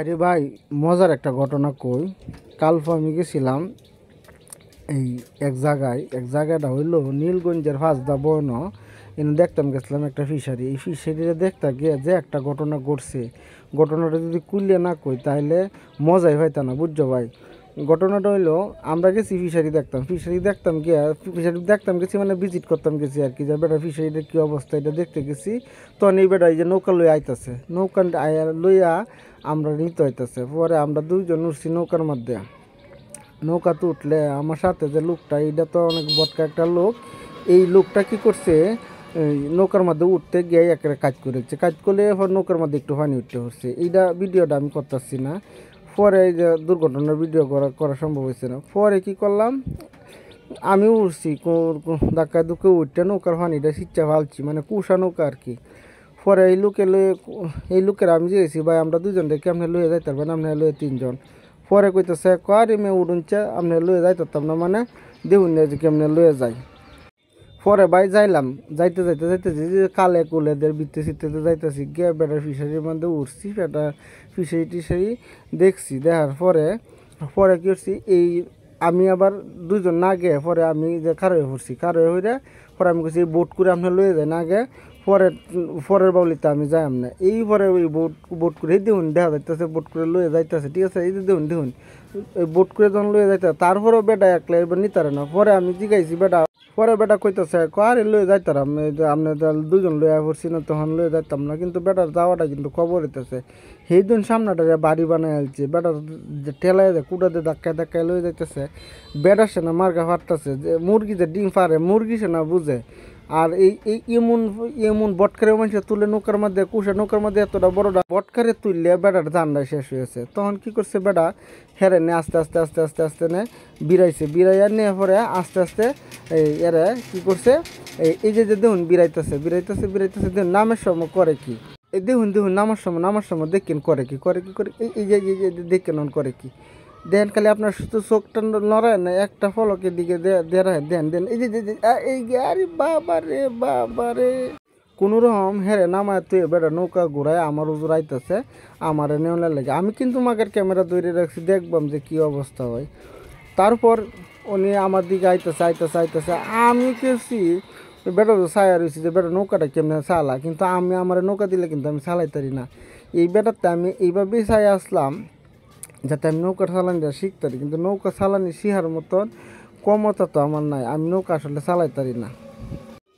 আরে ভাই, মজার একটা ঘটনা কই। কাল আমি গেছিলাম এই এক জায়গাটা হইলো নীলগঞ্জের ফাঁসদা বন। এনে দেখতাম গেছিলাম একটা ফিশারি। এই ফিশারিটা দেখতে গিয়ে যে একটা ঘটনা ঘটছে, ঘটনাটা যদি কুলিয়ে না কই তাহলে মজাই হইতো না, বুঝছো ভাই। ঘটনাটা হইলো, আমরা গেছি ফিশারি দেখতাম গেছি মানে ভিজিট করতাম গেছি আর কি, যে বেটা ফিশারিটা কী অবস্থা এটা দেখতে গেছি। তখন এই বেটা এই যে নৌকা লইয়া আইতাছে, নৌকা লইয়া আমরা নিতে হইতেছে। পরে আমরা দুইজন উঠছি নৌকার মধ্যে। নৌকাতে উঠলে আমার সাথে যে লোকটা, এইটা তো অনেক বটকা একটা লোক। এই লোকটা কি করছে, এই নৌকার মধ্যে উঠতে গিয়ে একটা কাজ করেছে, কাজ করলে এরপর নৌকার মধ্যে একটু পানি উঠতে হচ্ছে। এইটা ভিডিওটা আমি করতেছি না, পরে এই যে দুর্ঘটনার ভিডিও করা সম্ভব হয়েছে না। পরে কি করলাম, আমি উঠছি ধাক্কা ধুকে উঠতে নৌকার পানিটা সিচ্চা ফালছি, মানে কুষা নৌকা আর কি। পরে এই লোকের আমি যেয়েছি, ভাই আমরা দুজন দেখে আপনি লয়ে যাইতে পারবেন, আপনি লয়ে তিনজন। পরে কইতেছে কারে মে উড়ুনছে, আপনি লয়ে যাইতাম না, মানে দেখুন না যে কেমনে লয়ে যাই। পরে ভাই যাইলাম, যাইতেছি যে কালে কুলেদের ভিত্তে যাইতেছি গিয়ে বেটার ফিশারির মধ্যে উঠছি। বেটা ফিশারি টিশারি দেখছি, দেখার পরে পরে কি করছি, এই আমি আবার দুজন না গে, পরে আমি যে খারোয় পড়ছি, খারোয় হইলে পরে আমি কইছি বোট করে আপনার লয়ে যায় না গে, পরের বাউলিতে আমি যাই না। এই পরে ওই বোট করে দেখুন দেখা যাইতেছে, বোট করে লয়ে যাইতেছে, ঠিক আছে। এই যে দেখুন এই বোট করে যখন লয়ে যাইতে, তারপরেও বেটা একলা এবার নিতারে না। পরে আমি জিগাইছি বেটা, পরে বেটা কইতেছে আরে লয়ে যাইতারাম, আপনি দুজন লইয়া পড়ছি না, তখন লয়ে যাইতাম না। কিন্তু বেটার যাওয়াটা কিন্তু খবর হইতেছে। সেই দিন সামনাটারে বাড়ি বানাই আলছে, বেটার যে ঠেলায় যায় কুটাতে ধাক্কায় লয়ে যাইতেছে। বেটার সে না মার্কা ফাটতেছে, যে মুরগি যে ডিম পারে, মুরগি সে না বুঝে। আর এই এই এমন এমন বটকারে মানুষ তুলে নৌকার মধ্যে, কুষা নৌকার মধ্যে এতটা বড়টা বটকারে তুললে বেটার ধান্দায় শেষ হয়েছে। তখন কি করছে বেটা, হেরে নে আস্তে নে বিরাইয়া নিয়ে পরে আস্তে এরা কি করছে, এই যে দেখুন বিরাইতেছে দেখুন নামের সময় করে কি, এই দেখুন নামার সময় দেখেন করে কি এই যে দেখেন করে কি। দেন খালি আপনার শুধু চোখটা নড়ায় না, একটা ফলকের দিকে দেন এই আরে বাবা রে কোনো রকম হেরে নামায় তুই বেটা নৌকা ঘুরায় আমার উজুর আইতেছে, আমার নেওয়ার লাগে। আমি কিন্তু মাকের ক্যামেরা ধরে রাখছি, দেখবাম যে কী অবস্থা হয়। তারপর উনি আমার দিকে আইতেছে আমি কেছি, বেটা তো ছায়া রয়েছি যে বেটা নৌকাটা কেমনে চালা, কিন্তু আমার নৌকা দিলে কিন্তু আমি চালাইতারি না। এই বেটাতে আমি এইভাবেই চাই আসলাম যাতে আমি নৌকা চালানিটা শিখতারি, কিন্তু নৌকা চালানি শিখার মতন ক্ষমতা তো আমার নাই, আমি নৌকা আসলে চালাইতারি না।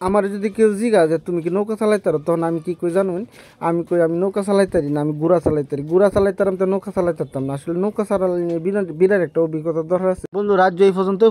আমার যদি কেউ জিগা যে তুমি কি নৌকা চালাইতারো, তখন আমি কি কই জানুন, আমি নৌকা চালাইতারি না, আমি গুড়া চালাইতারাম, তো নৌকা চালাইতারতাম না। আসলে নৌকা চালালে বিরাট একটা অভিজ্ঞতা দরকার আছে। বন্ধু, রাজ্য এই পর্যন্ত।